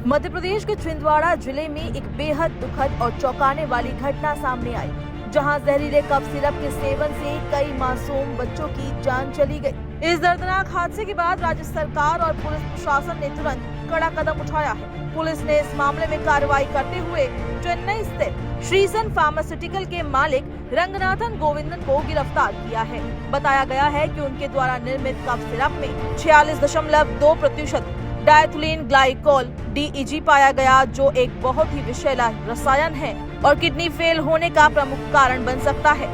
मध्य प्रदेश के छिंदवाड़ा जिले में एक बेहद दुखद और चौंकाने वाली घटना सामने आई, जहां जहरीले कफ सिरप के सेवन से कई मासूम बच्चों की जान चली गई। इस दर्दनाक हादसे के बाद राज्य सरकार और पुलिस प्रशासन ने तुरंत कड़ा कदम उठाया है। पुलिस ने इस मामले में कार्रवाई करते हुए चेन्नई स्थित श्रीसन फार्मास्यूटिकल के मालिक रंगनाथन गोविंदन को गिरफ्तार किया है। बताया गया है कि उनके द्वारा निर्मित कफ सिरप में 46.2% डायथुलिन ग्लाइकोल DEG पाया गया, जो एक बहुत ही विषैला रसायन है और किडनी फेल होने का प्रमुख कारण बन सकता है।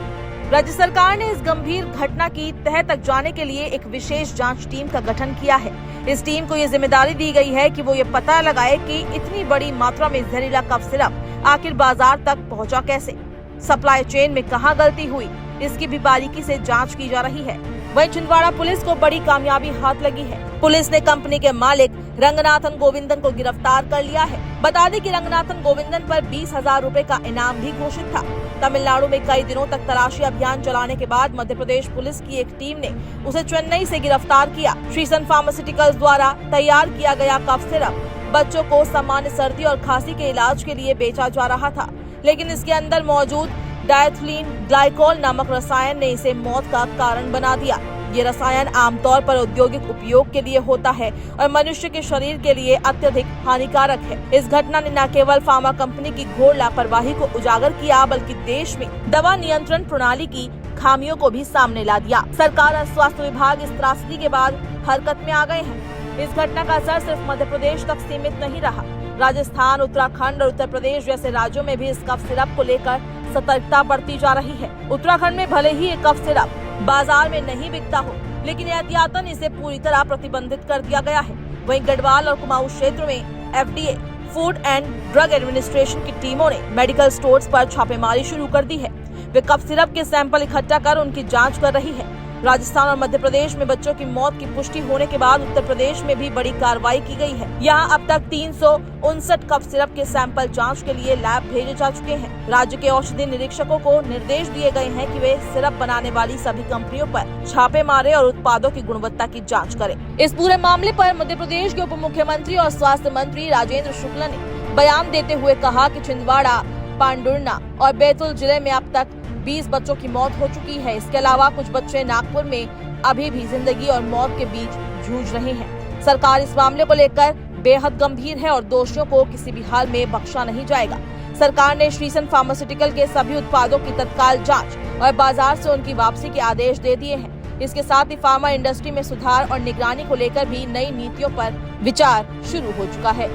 राज्य सरकार ने इस गंभीर घटना की तह तक जाने के लिए एक विशेष जांच टीम का गठन किया है। इस टीम को ये जिम्मेदारी दी गई है कि वो ये पता लगाए कि इतनी बड़ी मात्रा में जहरीला कफ सिरप आखिर बाजार तक पहुंचा कैसे, सप्लाई चेन में कहां गलती हुई, इसकी भी बारीकी से जांच की जा रही है। वहीं छिंदवाड़ा पुलिस को बड़ी कामयाबी हाथ लगी है। पुलिस ने कंपनी के मालिक रंगनाथन गोविंदन को गिरफ्तार कर लिया है। बता दें कि रंगनाथन गोविंदन पर 20,000 रुपए का इनाम भी घोषित था। तमिलनाडु में कई दिनों तक तलाशी अभियान चलाने के बाद मध्य प्रदेश पुलिस की एक टीम ने उसे चेन्नई से गिरफ्तार किया। श्रीसन फार्मास्यूटिकल्स द्वारा तैयार किया गया कफ सिरप बच्चों को सामान्य सर्दी और खांसी के इलाज के लिए बेचा जा रहा था, लेकिन इसके अंदर मौजूद डायथुलिन ग्लाइकोल नामक रसायन ने इसे मौत का कारण बना दिया। ये रसायन आमतौर पर औद्योगिक उपयोग के लिए होता है और मनुष्य के शरीर के लिए अत्यधिक हानिकारक है। इस घटना ने न केवल फार्मा कंपनी की घोर लापरवाही को उजागर किया, बल्कि देश में दवा नियंत्रण प्रणाली की खामियों को भी सामने ला दिया। सरकार और स्वास्थ्य विभाग इस त्रासदी के बाद हरकत में आ गए हैं। इस घटना का असर सिर्फ मध्य प्रदेश तक सीमित नहीं रहा। राजस्थान, उत्तराखंड और उत्तर प्रदेश जैसे राज्यों में भी इस कफ सिरप को लेकर सतर्कता बरती जा रही है। उत्तराखंड में भले ही ये कफ सिरप बाजार में नहीं बिकता हो, लेकिन एहतियातन इसे पूरी तरह प्रतिबंधित कर दिया गया है। वहीं गढ़वाल और कुमाऊं क्षेत्र में FDA food and drug administration की टीमों ने मेडिकल स्टोर्स पर छापेमारी शुरू कर दी है। वे कफ सिरप के सैंपल इकट्ठा कर उनकी जांच कर रही है। राजस्थान और मध्य प्रदेश में बच्चों की मौत की पुष्टि होने के बाद उत्तर प्रदेश में भी बड़ी कार्रवाई की गई है। यहाँ अब तक 359 कफ सिरप के सैंपल जांच के लिए लैब भेजे जा चुके हैं। राज्य के औषधि निरीक्षकों को निर्देश दिए गए हैं कि वे सिरप बनाने वाली सभी कंपनियों पर छापे मारे और उत्पादों की गुणवत्ता की जाँच करें। इस पूरे मामले पर मध्य प्रदेश के उप मुख्यमंत्री और स्वास्थ्य मंत्री राजेंद्र शुक्ला ने बयान देते हुए कहा कि छिंदवाड़ा, पांडुर्ना और बैतूल जिले में अब तक 20 बच्चों की मौत हो चुकी है। इसके अलावा कुछ बच्चे नागपुर में अभी भी जिंदगी और मौत के बीच जूझ रहे हैं। सरकार इस मामले को लेकर बेहद गंभीर है और दोषियों को किसी भी हाल में बख्शा नहीं जाएगा। सरकार ने श्रीसन फार्मास्यूटिकल के सभी उत्पादों की तत्काल जांच और बाजार से उनकी वापसी के आदेश दे दिए हैं। इसके साथ ही फार्मा इंडस्ट्री में सुधार और निगरानी को लेकर भी नई नीतियों पर विचार शुरू हो चुका है।